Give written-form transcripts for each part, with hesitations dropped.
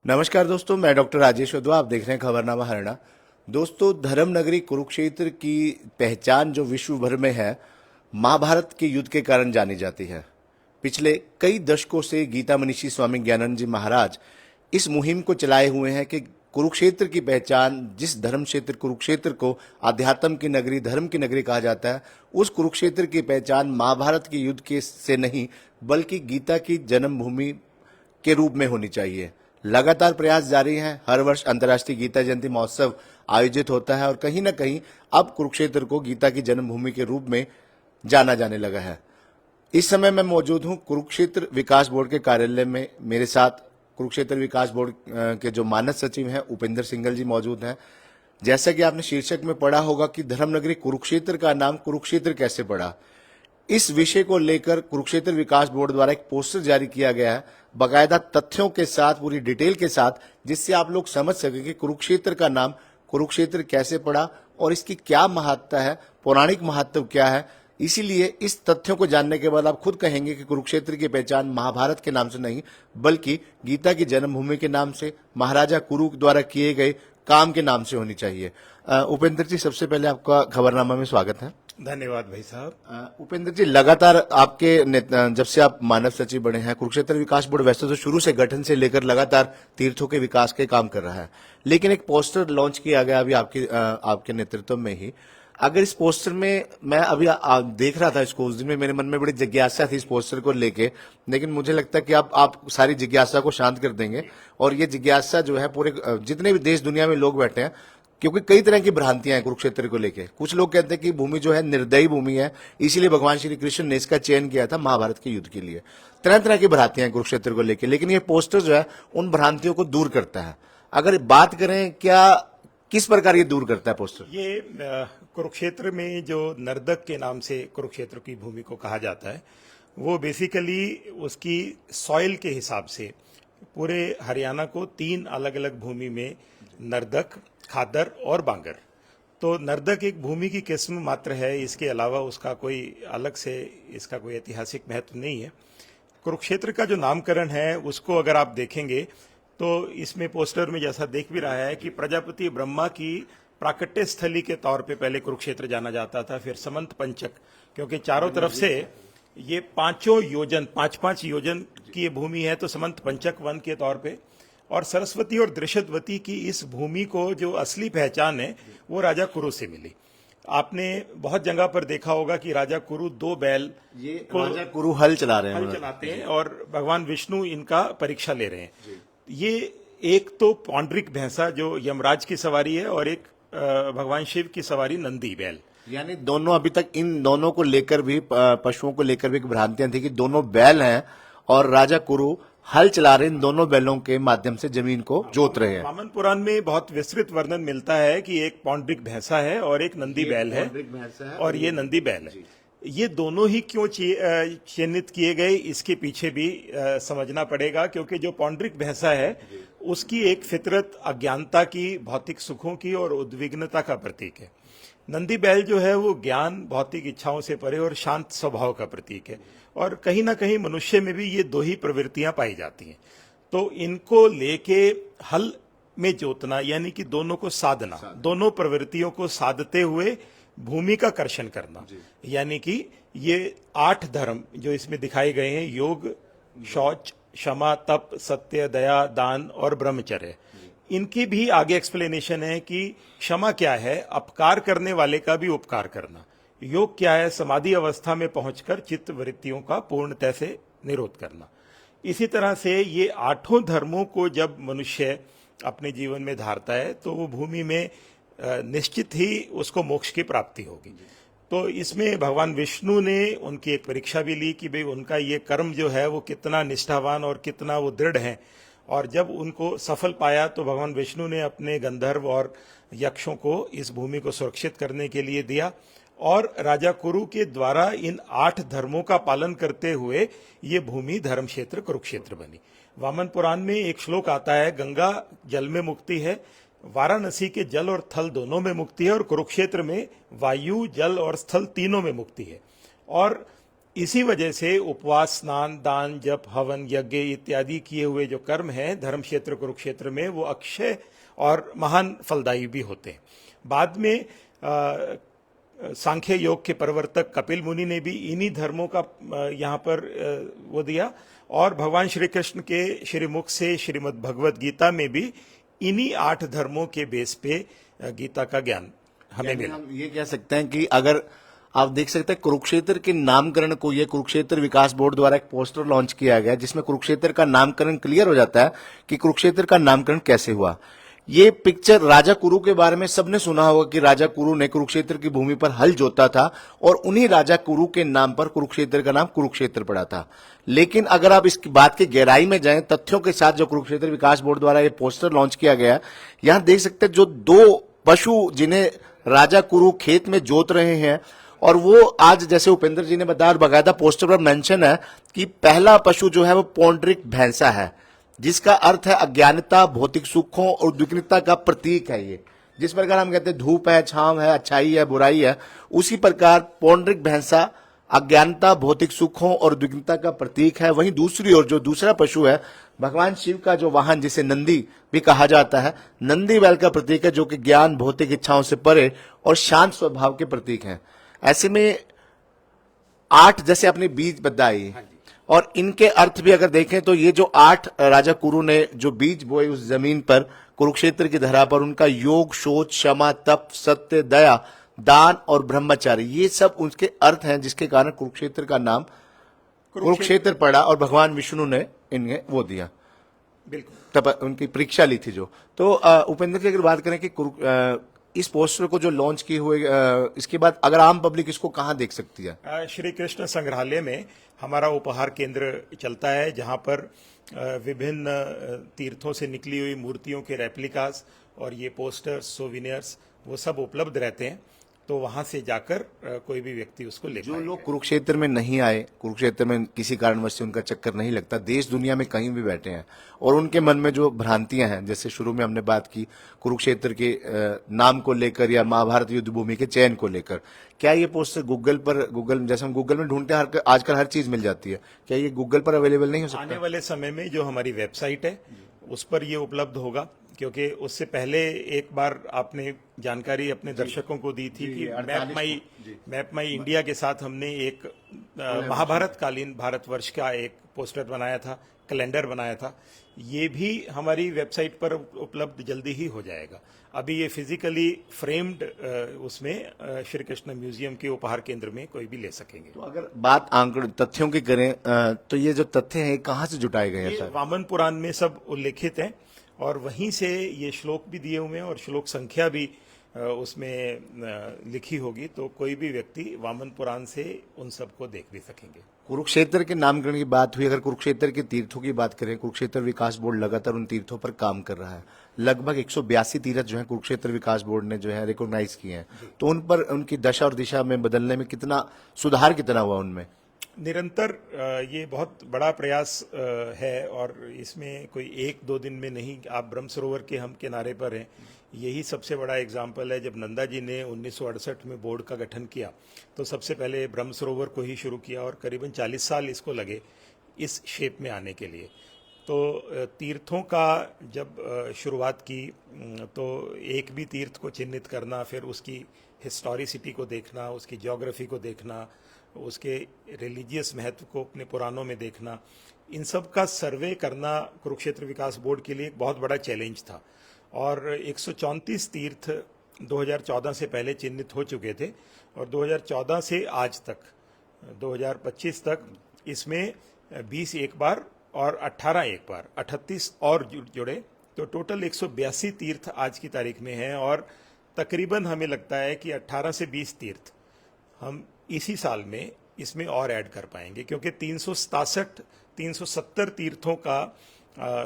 नमस्कार दोस्तों, मैं डॉक्टर राजेश वधवा। आप देख रहे हैं खबरनामा हरियाणा। दोस्तों, धर्म नगरी कुरुक्षेत्र की पहचान जो विश्व भर में है, महाभारत के युद्ध के कारण जानी जाती है। पिछले कई दशकों से गीता मनीषी स्वामी ज्ञानानंद जी महाराज इस मुहिम को चलाए हुए हैं कि कुरुक्षेत्र की पहचान, जिस धर्म क्षेत्र कुरुक्षेत्र को आध्यात्म की नगरी, धर्म की नगरी कहा जाता है, उस कुरुक्षेत्र की पहचान महाभारत के युद्ध के से नहीं बल्कि गीता की जन्मभूमि के रूप में होनी चाहिए। लगातार प्रयास जारी हैं। हर वर्ष अंतर्राष्ट्रीय गीता जयंती महोत्सव आयोजित होता है और कहीं ना कहीं अब कुरुक्षेत्र को गीता की जन्मभूमि के रूप में जाना जाने लगा है। इस समय मैं मौजूद हूं कुरुक्षेत्र विकास बोर्ड के कार्यालय में। मेरे साथ कुरुक्षेत्र विकास बोर्ड के जो मानद सचिव हैं उपेंद्र सिंघल जी मौजूद हैं। जैसा कि आपने शीर्षक में पढ़ा होगा कि धर्मनगरी कुरुक्षेत्र का नाम कुरुक्षेत्र कैसे पड़ा, इस विषय को लेकर कुरुक्षेत्र विकास बोर्ड द्वारा एक पोस्टर जारी किया गया है, बाकायदा तथ्यों के साथ, पूरी डिटेल के साथ, जिससे आप लोग समझ सकें कि कुरुक्षेत्र का नाम कुरुक्षेत्र कैसे पड़ा और इसकी क्या महत्ता है, पौराणिक महत्व क्या है। इसीलिए इस तथ्यों को जानने के बाद आप खुद कहेंगे कि कुरुक्षेत्र की पहचान महाभारत के नाम से नहीं बल्कि गीता की जन्मभूमि के नाम से, महाराजा कुरु द्वारा किए गए काम के नाम से होनी चाहिए। उपेंद्र जी, सबसे पहले आपका खबरनामा में स्वागत है। धन्यवाद भाई साहब। उपेंद्र जी, लगातार आपके जब से आप मानव सचिव बने हैं, कुरुक्षेत्र विकास बोर्ड वैसे तो शुरू से गठन से लेकर लगातार तीर्थों के विकास के काम कर रहा है, लेकिन एक पोस्टर लॉन्च किया गया अभी आपके नेतृत्व में ही। अगर इस पोस्टर में मैं अभी देख रहा था इसको, उस दिन में मेरे मन में बड़ी जिज्ञासा थी इस पोस्टर को लेके, लेकिन मुझे लगता है कि आप सारी जिज्ञासा को शांत कर देंगे और ये जिज्ञासा जो है पूरे जितने भी देश दुनिया में लोग बैठे हैं, क्योंकि कई तरह की भ्रांतियां हैं कुरुक्षेत्र को लेके। कुछ लोग कहते हैं कि भूमि जो है निर्दयी भूमि है, इसीलिए भगवान श्री कृष्ण ने इसका चयन किया था महाभारत के युद्ध के लिए। तरह तरह की भ्रांतियां हैं कुरुक्षेत्र को लेके, लेकिन ये पोस्टर जो है उन भ्रांतियों को दूर करता है। अगर बात करें किस प्रकार ये दूर करता है पोस्टर? ये कुरुक्षेत्र में जो नर्दक के नाम से कुरुक्षेत्र की भूमि को कहा जाता है, वो बेसिकली उसकी सॉइल के हिसाब से पूरे हरियाणा को 3 अलग अलग भूमि में नर्दक, खादर और बांगर। तो नर्दक एक भूमि की किस्म मात्र है, इसके अलावा उसका कोई अलग से इसका कोई ऐतिहासिक महत्व नहीं है। कुरुक्षेत्र का जो नामकरण है उसको अगर आप देखेंगे तो इसमें पोस्टर में जैसा देख भी रहा है कि प्रजापति ब्रह्मा की प्राकट्य स्थली के तौर पे पहले कुरुक्षेत्र जाना जाता था, फिर समंत पंचक, क्योंकि चारों तरफ से ये 5 योजन की ये भूमि है, तो समंत पंचक वन के तौर पे। और सरस्वती और दृशद्वती की इस भूमि को जो असली पहचान है वो राजा कुरु से मिली। आपने बहुत जगह पर देखा होगा कि राजा कुरु 2 बैल राजा कुरु हल चलाते हैं और भगवान विष्णु इनका परीक्षा ले रहे हैं। ये एक तो पौंड्रिक भैंसा जो यमराज की सवारी है और एक भगवान शिव की सवारी नंदी बैल। यानी दोनों, अभी तक इन दोनों को लेकर भी, पशुओं को लेकर भी भ्रांतियां थी कि दोनों बैल हैं और राजा कुरु हल चला रहे, इन दोनों बैलों के माध्यम से जमीन को जोत रहे हैं। वामन पुराण में बहुत विस्तृत वर्णन मिलता है कि एक पौंड्रिक भैंसा है और एक नंदी बैल है और ये नंदी बैल है। ये दोनों ही क्यों चिन्हित किए गए, इसके पीछे भी समझना पड़ेगा, क्योंकि जो पौंड्रिक भैंसा है उसकी एक फितरत अज्ञानता की, भौतिक सुखों की और उद्विग्नता का प्रतीक है। नंदी बैल जो है वो ज्ञान, भौतिक इच्छाओं से परे और शांत स्वभाव का प्रतीक है। और कहीं ना कहीं मनुष्य में भी ये 2 ही प्रवृत्तियां पाई जाती हैं। तो इनको लेके हल में जोतना यानी कि दोनों को साधना, दोनों प्रवृत्तियों को साधते हुए भूमि का कर्षण करना, यानी कि ये 8 धर्म जो इसमें दिखाए गए हैं, योग, शौच, क्षमा, तप, सत्य, दया, दान और ब्रह्मचर्य, इनकी भी आगे एक्सप्लेनेशन है कि क्षमा क्या है, अपकार करने वाले का भी उपकार करना। योग क्या है, समाधि अवस्था में पहुंचकर चित्त वृत्तियों का पूर्णतः से निरोध करना। इसी तरह से ये 8 धर्मों को जब मनुष्य अपने जीवन में धारता है तो वो भूमि में निश्चित ही उसको मोक्ष की प्राप्ति होगी। तो इसमें भगवान विष्णु ने उनकी एक परीक्षा भी ली कि भाई उनका ये कर्म जो है वो कितना निष्ठावान और कितना वो दृढ़ है। और जब उनको सफल पाया तो भगवान विष्णु ने अपने गंधर्व और यक्षों को इस भूमि को सुरक्षित करने के लिए दिया और राजा कुरु के द्वारा इन 8 धर्मों का पालन करते हुए ये भूमि धर्म क्षेत्र कुरुक्षेत्र बनी। वामन पुराण में एक श्लोक आता है, गंगा जल में मुक्ति है, वाराणसी के जल और थल दोनों में मुक्ति है और कुरुक्षेत्र में वायु, जल और स्थल तीनों में मुक्ति है। और इसी वजह से उपवास, स्नान, दान, जप, हवन, यज्ञ इत्यादि किए हुए जो कर्म हैं धर्म क्षेत्र कुरुक्षेत्र में, वो अक्षय और महान फलदायी भी होते हैं। बाद में सांख्य योग के प्रवर्तक कपिल मुनि ने भी इन्हीं धर्मों का यहाँ पर वो दिया, और भगवान श्री कृष्ण के श्रीमुख से श्रीमद् भगवत गीता में भी इन्हीं 8 धर्मों के बेस पे गीता का ज्ञान हमें यानी मिला। हम ये कह सकते हैं कि अगर आप देख सकते हैं कुरुक्षेत्र के नामकरण को, ये कुरुक्षेत्र विकास बोर्ड द्वारा एक पोस्टर लॉन्च किया गया जिसमें कुरुक्षेत्र का नामकरण क्लियर हो जाता है कि कुरुक्षेत्र का नामकरण कैसे हुआ। ये पिक्चर राजा कुरु के बारे में सबने सुना होगा कि राजा कुरु ने कुरुक्षेत्र की भूमि पर हल जोता था और उन्हीं राजा कुरु के नाम पर कुरुक्षेत्र का नाम कुरुक्षेत्र पड़ा था। लेकिन अगर आप इसकी बात की गहराई में जाएं, तथ्यों के साथ जो कुरुक्षेत्र विकास बोर्ड द्वारा ये पोस्टर लॉन्च किया गया, यहां देख सकते हैं जो 2 पशु जिन्हें राजा कुरु खेत में जोत रहे हैं, और वो आज जैसे उपेंद्र जी ने बताया और बाकायदा पोस्टर पर मेंशन है कि पहला पशु जो है वो पौंड्रिक भैंसा है, जिसका अर्थ है अज्ञानता, भौतिक सुखों और उद्विग्नता का प्रतीक है। ये जिस प्रकार हम कहते हैं धूप है, छांव है, अच्छाई है, बुराई है, उसी प्रकार पौंड्रिक भैंसा अज्ञानता, भौतिक सुखों और उद्विग्नता का प्रतीक है। वहीं दूसरी ओर जो दूसरा पशु है, भगवान शिव का जो वाहन जिसे नंदी भी कहा जाता है, नंदी बैल का प्रतीक है, जो कि ज्ञान, भौतिक इच्छाओं से परे और शांत स्वभाव के प्रतीक हैं। ऐसे में 8 जैसे अपने बीज बताई, और इनके अर्थ भी अगर देखें तो ये जो 8 राजा कुरु ने जो बीज बोए उस जमीन पर कुरुक्षेत्र की धरा पर, उनका योग, शोच, क्षमा, तप, सत्य, दया, दान और ब्रह्मचारी, ये सब उसके अर्थ हैं जिसके कारण कुरुक्षेत्र का नाम कुरुक्षेत्र पड़ा और भगवान विष्णु ने इन्हें वो दिया, बिल्कुल तब उनकी परीक्षा ली थी जो। तो उपेंद्र की अगर बात करें कि इस पोस्टर को जो लॉन्च किए हुए, इसके बाद अगर आम पब्लिक इसको कहाँ देख सकती है? श्री कृष्ण संग्रहालय में हमारा उपहार केंद्र चलता है, जहां पर विभिन्न तीर्थों से निकली हुई मूर्तियों के रेप्लिकास और ये पोस्टर्स, सोविनियर्स, वो सब उपलब्ध रहते हैं। तो वहां से जाकर कोई भी व्यक्ति उसको ले जो पाएगा। लोग कुरुक्षेत्र में नहीं आए, कुरुक्षेत्र में किसी कारणवश से उनका चक्कर नहीं लगता, देश दुनिया में कहीं भी बैठे हैं और उनके मन में जो भ्रांतियां हैं, जैसे शुरू में हमने बात की कुरुक्षेत्र के नाम को लेकर या महाभारत युद्ध भूमि के चयन को लेकर, क्या ये पोस्टर गूगल जैसे हम गूगल में ढूंढते हैं आजकल हर चीज मिल जाती है, क्या ये गूगल पर अवेलेबल नहीं हो सकता? आने वाले समय में जो हमारी वेबसाइट है उस पर ये उपलब्ध होगा, क्योंकि उससे पहले एक बार आपने जानकारी अपने दर्शकों को दी थी कि मैप माई इंडिया के साथ हमने एक महाभारत कालीन भारतवर्ष का एक पोस्टर बनाया था, कैलेंडर बनाया था। ये भी हमारी वेबसाइट पर उपलब्ध जल्दी ही हो जाएगा। अभी ये फिजिकली फ्रेम्ड उसमें श्री कृष्ण म्यूजियम के उपहार केंद्र में कोई भी ले सकेंगे। तो अगर बात आंकड़ों तथ्यों की करें तो ये जो तथ्य हैं कहाँ से जुटाए गए हैं ये सर? वामन पुराण में सब उल्लेखित हैं और वहीं से ये श्लोक भी दिए हुए हैं और श्लोक संख्या भी उसमें लिखी होगी, तो कोई भी व्यक्ति वामन पुराण से उन सबको देख भी सकेंगे। कुरुक्षेत्र के नामकरण की बात हुई, अगर कुरुक्षेत्र के तीर्थों की बात करें, कुरुक्षेत्र विकास बोर्ड लगातार उन तीर्थों पर काम कर रहा है। लगभग 182 तीर्थ जो है कुरुक्षेत्र विकास बोर्ड ने जो है रिकॉग्नाइज किए हैं, तो उन पर उनकी दशा और दिशा में बदलने में कितना सुधार कितना हुआ उनमें? निरंतर ये बहुत बड़ा प्रयास है और इसमें कोई 1-2 दिन में नहीं। आप ब्रह्म सरोवर के हम किनारे पर हैं, यही सबसे बड़ा एग्जाम्पल है। जब नंदा जी ने 1968 में बोर्ड का गठन किया तो सबसे पहले ब्रह्म सरोवर को ही शुरू किया और करीबन 40 साल इसको लगे इस शेप में आने के लिए। तो तीर्थों का जब शुरुआत की तो एक भी तीर्थ को चिन्हित करना, फिर उसकी हिस्टोरिसिटी को देखना, उसकी ज्योग्राफी को देखना, उसके रिलीजियस महत्व को अपने पुराणों में देखना, इन सब का सर्वे करना कुरुक्षेत्र विकास बोर्ड के लिए एक बहुत बड़ा चैलेंज था। और 134 तीर्थ 2014 से पहले चिन्हित हो चुके थे और 2014 से आज तक 2025 तक इसमें 20 एक बार और 18 एक बार 38 और जुड़े, तो टोटल 182 तीर्थ आज की तारीख में हैं। और तकरीबन हमें लगता है कि 18 से 20 तीर्थ हम इसी साल में इसमें और ऐड कर पाएंगे, क्योंकि 370 तीर्थों का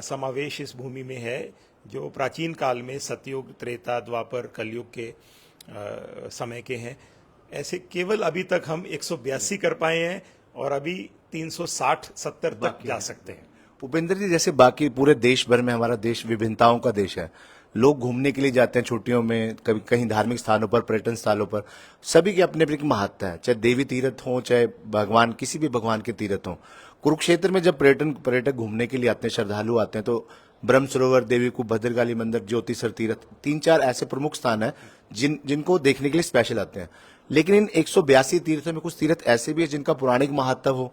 समावेश इस भूमि में है, जो प्राचीन काल में सतयुग, त्रेता, द्वापर, कलयुग के समय के हैं। ऐसे केवल अभी तक हम 182 कर पाए हैं और अभी 360-70 तक जा सकते हैं। उपेंद्र जी, जैसे बाकी पूरे देश भर में हमारा देश विभिन्नताओं का देश है, लोग घूमने के लिए जाते हैं छुट्टियों में, कभी कहीं धार्मिक स्थानों पर, पर्यटन स्थलों पर। सभी की अपनी अपनी महत्ता है, चाहे देवी तीर्थ हो, चाहे भगवान, किसी भी भगवान के तीर्थ हो। कुरुक्षेत्र में जब पर्यटक घूमने के लिए आते हैं, श्रद्धालु आते हैं, तो ब्रह्म सरोवर, देवी कूप, भद्रकाली मंदिर, ज्योतिसर तीर्थ, 3-4 ऐसे प्रमुख स्थान है जिनको देखने के लिए स्पेशल आते हैं। लेकिन इन 182 तीर्थों में कुछ तीर्थ ऐसे भी है जिनका पौराणिक महत्व हो,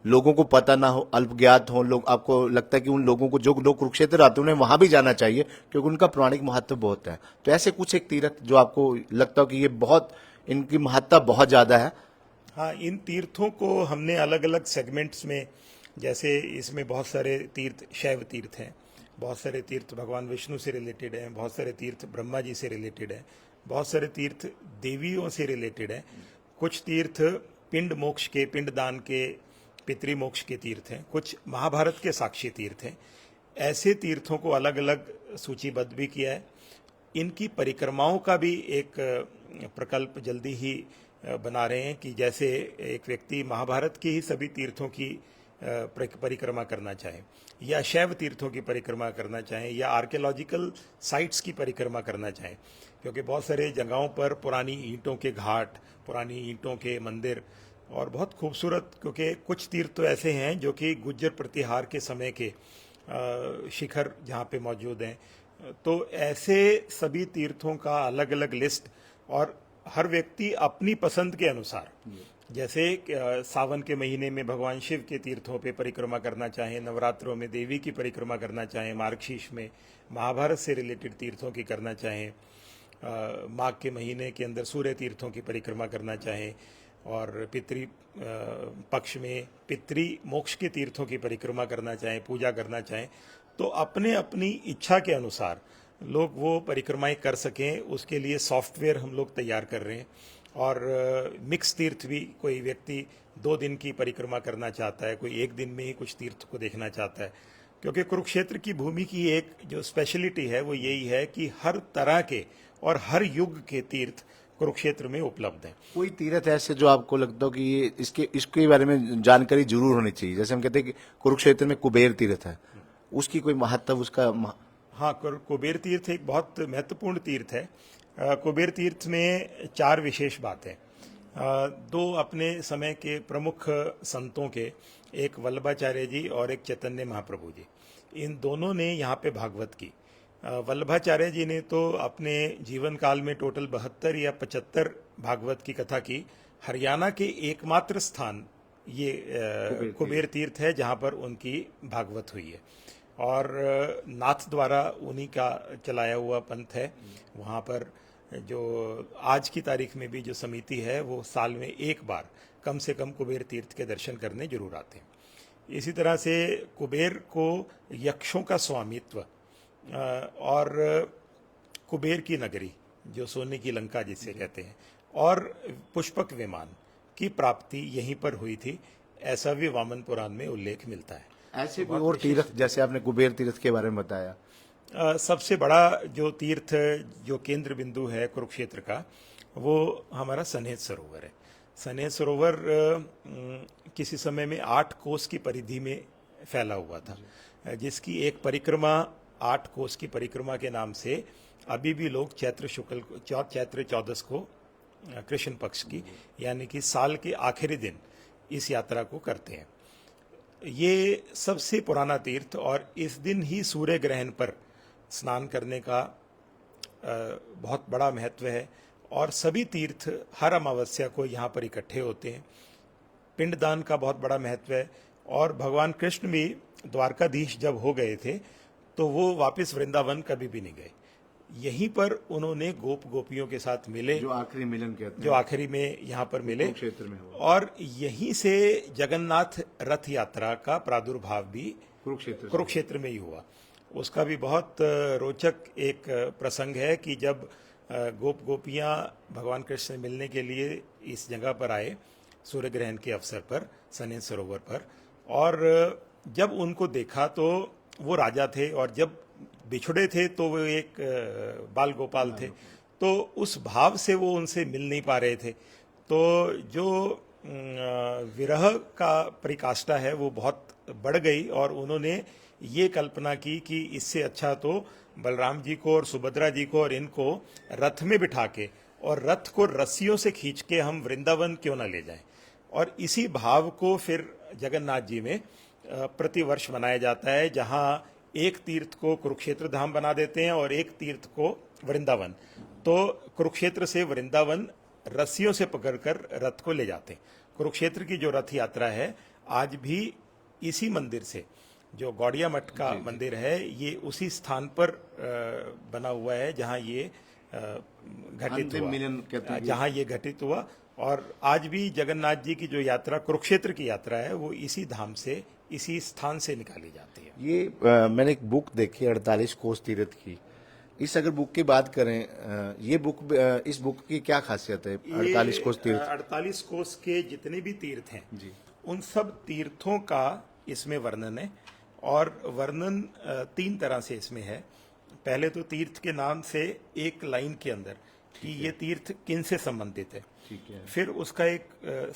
लोगों को पता ना हो, अल्पज्ञात हो लोग। आपको लगता है कि उन लोगों को, जो लोग कुरुक्षेत्र आते हैं, उन्हें वहां भी जाना चाहिए क्योंकि उनका पौराणिक महत्व बहुत है। तो ऐसे कुछ एक तीर्थ जो आपको लगता हो कि ये बहुत, इनकी महत्ता बहुत ज्यादा है। हाँ, इन तीर्थों को हमने अलग अलग सेगमेंट्स में, जैसे इसमें बहुत सारे तीर्थ शैव तीर्थ हैं, बहुत सारे तीर्थ भगवान विष्णु से रिलेटेड हैं, बहुत सारे तीर्थ ब्रह्मा जी से रिलेटेड हैं, बहुत सारे तीर्थ देवियों से रिलेटेड हैं, कुछ तीर्थ पिंड मोक्ष के, पिंड दान के, पितृ मोक्ष के तीर्थ हैं, कुछ महाभारत के साक्षी तीर्थ हैं। ऐसे तीर्थों को अलग अलग सूचीबद्ध भी किया है। इनकी परिक्रमाओं का भी एक प्रकल्प जल्दी ही बना रहे हैं कि जैसे एक व्यक्ति महाभारत के ही सभी तीर्थों की परिक्रमा करना चाहे, या शैव तीर्थों की परिक्रमा करना चाहे, या आर्कियोलॉजिकल साइट्स की परिक्रमा करना चाहे, क्योंकि बहुत सारे जगहों पर पुरानी ईंटों के घाट, पुरानी ईंटों के मंदिर, और बहुत खूबसूरत, क्योंकि कुछ तीर्थ तो ऐसे हैं जो कि गुज्जर प्रतिहार के समय के शिखर जहाँ पे मौजूद हैं। तो ऐसे सभी तीर्थों का अलग अलग लिस्ट, और हर व्यक्ति अपनी पसंद के अनुसार, जैसे सावन के महीने में भगवान शिव के तीर्थों पे परिक्रमा करना चाहे, नवरात्रों में देवी की परिक्रमा करना चाहे, मार्गशीर्ष में महाभारत से रिलेटेड तीर्थों की करना चाहें, माघ के महीने के अंदर सूर्य तीर्थों की परिक्रमा करना चाहें, और पितृ पक्ष में पितृ मोक्ष के तीर्थों की परिक्रमा करना चाहें, पूजा करना चाहें, तो अपने अपनी इच्छा के अनुसार लोग वो परिक्रमाएं कर सकें, उसके लिए सॉफ्टवेयर हम लोग तैयार कर रहे हैं। और मिक्स तीर्थ भी, कोई व्यक्ति 2 दिन की परिक्रमा करना चाहता है, कोई 1 दिन में ही कुछ तीर्थ को देखना चाहता है, क्योंकि कुरुक्षेत्र की भूमि की एक जो स्पेशलिटी है वो यही है कि हर तरह के और हर युग के तीर्थ कुरुक्षेत्र में उपलब्ध हैं। कोई तीर्थ ऐसे जो आपको लगता हो कि ये इसके बारे में जानकारी जरूर होनी चाहिए? जैसे हम कहते हैं कि कुरुक्षेत्र में कुबेर तीर्थ है, उसकी कोई महत्व, हाँ, कुबेर तीर्थ एक बहुत महत्वपूर्ण तीर्थ है। कुबेर तीर्थ में 4 विशेष बातें। 2 अपने समय के प्रमुख संतों के, एक वल्लभाचार्य जी और एक चैतन्य महाप्रभु जी, इन दोनों ने यहाँ पे भागवत की। वल्लभाचार्य जी ने तो अपने जीवन काल में टोटल 72 या 75 भागवत की कथा की। हरियाणा के एकमात्र स्थान ये कुबेर तीर्थ है जहाँ पर उनकी भागवत हुई है, और नाथ द्वारा उन्हीं का चलाया हुआ पंथ है। वहाँ पर जो आज की तारीख में भी जो समिति है वो साल में 1 बार कम से कम कुबेर तीर्थ के दर्शन करने जरूर आते हैं। इसी तरह से कुबेर को यक्षों का स्वामित्व और कुबेर की नगरी, जो सोने की लंका जिसे कहते हैं, और पुष्पक विमान की प्राप्ति यहीं पर हुई थी, ऐसा भी वामन पुराण में उल्लेख मिलता है। ऐसे कोई और तीर्थ, जैसे आपने कुबेर तीर्थ के बारे में बताया? सबसे बड़ा जो तीर्थ, जो केंद्र बिंदु है कुरुक्षेत्र का, वो हमारा सनेत सरोवर है। सनेत सरोवर किसी समय में 8 कोस की परिधि में फैला हुआ था, जिसकी एक परिक्रमा 8 कोस की परिक्रमा के नाम से अभी भी लोग चैत्र 14 को, कृष्ण पक्ष की, यानी कि साल के आखिरी दिन इस यात्रा को करते हैं। ये सबसे पुराना तीर्थ, और इस दिन ही सूर्य ग्रहण पर स्नान करने का बहुत बड़ा महत्व है, और सभी तीर्थ हर अमावस्या को यहाँ पर इकट्ठे होते हैं। पिंडदान का बहुत बड़ा महत्व है, और भगवान कृष्ण भी द्वारकाधीश जब हो गए थे तो वो वापस वृंदावन कभी भी नहीं गए। यहीं पर उन्होंने गोपियों के साथ मिले, जो आखिरी मिलन कहते हैं, जो आखिरी में यहाँ पर मिले, क्षेत्र में हुआ। और यहीं से जगन्नाथ रथ यात्रा का प्रादुर्भाव भी कुरुक्षेत्र में ही हुआ। उसका भी बहुत रोचक एक प्रसंग है कि जब गोपियाँ भगवान कृष्ण से मिलने के लिए इस जगह पर आए सूर्य ग्रहण के अवसर पर सनेत सरोवर पर, और जब उनको देखा तो वो राजा थे, और जब बिछुड़े थे तो वो एक बाल गोपाल थे, तो उस भाव से वो उनसे मिल नहीं पा रहे थे। तो जो विरह का परिकाष्ठा है वो बहुत बढ़ गई, और उन्होंने ये कल्पना की कि इससे अच्छा तो बलराम जी को और सुभद्रा जी को और इनको रथ में बिठा के और रथ को रस्सियों से खींच के हम वृंदावन क्यों ना ले जाएं। और इसी भाव को फिर जगन्नाथ जी में प्रतिवर्ष मनाया जाता है, जहां एक तीर्थ को कुरुक्षेत्र धाम बना देते हैं और एक तीर्थ को वृंदावन। तो कुरुक्षेत्र से वृंदावन रस्सियों से पकड़कर रथ को ले जाते हैं। कुरुक्षेत्र की जो रथ यात्रा है आज भी इसी मंदिर से, जो गौड़िया मठ का मंदिर है, ये उसी स्थान पर बना हुआ है जहां ये घटित हुआ, जहां ये घटित हुआ। और आज भी जगन्नाथ जी की जो यात्रा कुरुक्षेत्र की यात्रा है वो इसी धाम से, इसी स्थान से निकाली जाती है। ये मैंने एक बुक देखी 48 कोस तीर्थ की। इस अगर बुक की बात करें, ये बुक, इस बुक की क्या खासियत है 48 कोस तीर्थ? 48 कोस के जितने भी तीर्थ हैं जी, उन सब तीर्थों का इसमें वर्णन है। और वर्णन 3 तरह से इसमें है। पहले तो तीर्थ के नाम से एक लाइन के अंदर कि ये तीर्थ किन से संबंधित है, ठीक है। फिर उसका एक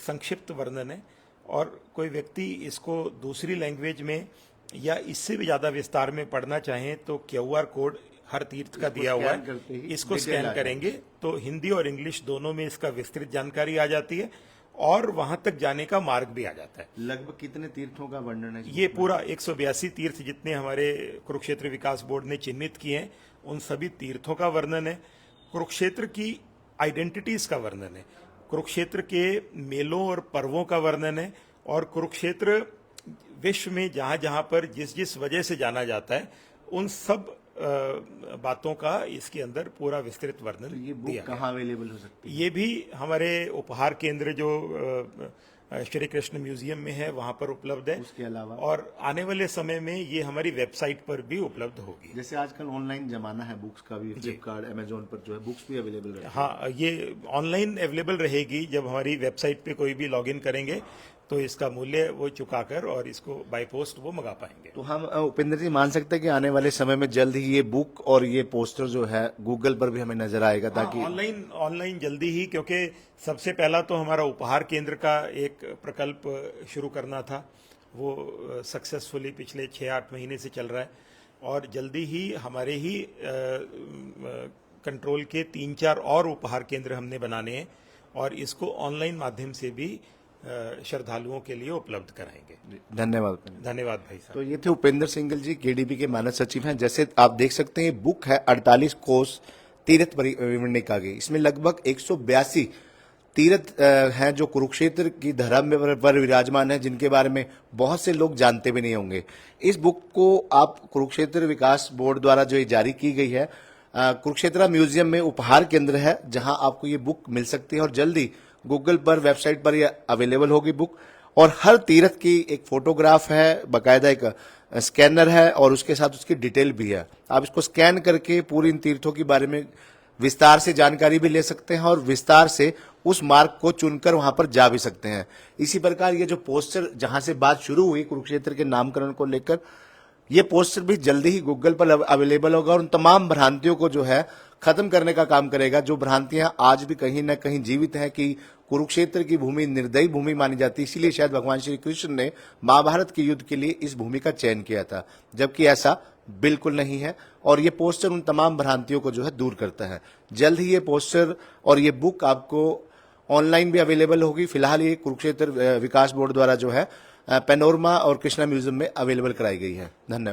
संक्षिप्त वर्णन है, और कोई व्यक्ति इसको दूसरी लैंग्वेज में या इससे भी ज्यादा विस्तार में पढ़ना चाहें तो QR कोड हर तीर्थ का दिया हुआ है, इसको स्कैन करेंगे तो हिंदी और इंग्लिश दोनों में इसका विस्तृत जानकारी आ जाती है और वहां तक जाने का मार्ग भी आ जाता है। लगभग कितने तीर्थों का वर्णन है? ये पूरा 182 तीर्थ जितने हमारे कुरुक्षेत्र विकास बोर्ड ने चिन्हित किए हैं, उन सभी तीर्थों का वर्णन है। कुरुक्षेत्र की आइडेंटिटीज का वर्णन है, कुरुक्षेत्र के मेलों और पर्वों का वर्णन है, और कुरुक्षेत्र विश्व में जहां जहां पर जिस जिस वजह से जाना जाता है उन सब बातों का इसके अंदर पूरा विस्तृत वर्णन। तो ये बुक कहाँ अवेलेबल हो सकती है? ये भी हमारे उपहार केंद्र जो श्री कृष्ण म्यूजियम में है वहां पर उपलब्ध है। उसके अलावा और आने वाले समय में ये हमारी वेबसाइट पर भी उपलब्ध होगी। जैसे आजकल ऑनलाइन जमाना है, बुक्स का भी फ्लिपकार्ट, अमेजोन पर जो है बुक्स भी अवेलेबल रहती है। हाँ, ये ऑनलाइन अवेलेबल रहेगी। जब हमारी वेबसाइट पे कोई भी लॉगिन करेंगे तो इसका मूल्य वो चुकाकर और इसको बाय पोस्ट वो मंगा पाएंगे। तो हम उपेंद्र जी मान सकते हैं कि आने वाले समय में जल्द ही ये बुक और ये पोस्टर जो है गूगल पर भी हमें नजर आएगा, ताकि ऑनलाइन जल्दी ही, क्योंकि सबसे पहला तो हमारा उपहार केंद्र का एक प्रकल्प शुरू करना था, वो सक्सेसफुली पिछले 6-8 महीने से चल रहा है, और जल्दी ही हमारे ही कंट्रोल के 3-4 और उपहार केंद्र हमने बनाने हैं, और इसको ऑनलाइन माध्यम से भी श्रद्धालुओं के लिए उपलब्ध कराएंगे। धन्यवाद। धन्यवाद भाई साहब। तो ये थे उपेंद्र सिंघल जी, KDB के मानद सचिव हैं। जैसे आप देख सकते हैं, ये बुक है 48 कोस तीर्थ परिवर्णिका की। इसमें लगभग 182 तीर्थ हैं जो कुरुक्षेत्र की धर्म में पर विराजमान है, जिनके बारे में बहुत से लोग जानते भी नहीं होंगे। इस बुक को आप कुरुक्षेत्र विकास बोर्ड द्वारा जो ये जारी की गई है, कुरुक्षेत्र म्यूजियम में उपहार केंद्र है जहां आपको ये बुक मिल सकती है, और जल्दी गूगल पर, वेबसाइट पर ये अवेलेबल होगी बुक। और हर तीर्थ की एक फोटोग्राफ है, बाकायदा एक स्कैनर है, और उसके साथ उसकी डिटेल भी है। आप इसको स्कैन करके पूरी इन तीर्थों के बारे में विस्तार से जानकारी भी ले सकते हैं, और विस्तार से उस मार्ग को चुनकर वहां पर जा भी सकते हैं। इसी प्रकार ये जो पोस्टर जहां से बात शुरू हुई कुरुक्षेत्र के नामकरण को लेकर, ये पोस्टर भी जल्दी ही गूगल पर अवेलेबल होगा, और उन तमाम भ्रांतियों को जो है खत्म करने का काम करेगा, जो भ्रांतियां आज भी कहीं न कहीं जीवित हैं कि कुरुक्षेत्र की भूमि निर्दयी भूमि मानी जाती है, इसीलिए शायद भगवान श्री कृष्ण ने महाभारत के युद्ध के लिए इस भूमि का चयन किया था, जबकि ऐसा बिल्कुल नहीं है। और ये पोस्टर उन तमाम भ्रांतियों को जो है दूर करता है। जल्द ही ये पोस्टर और ये बुक आपको ऑनलाइन भी अवेलेबल होगी। फिलहाल ये कुरुक्षेत्र विकास बोर्ड द्वारा जो है पैनोरमा और कृष्णा म्यूजियम में अवेलेबल कराई गई है। धन्यवाद।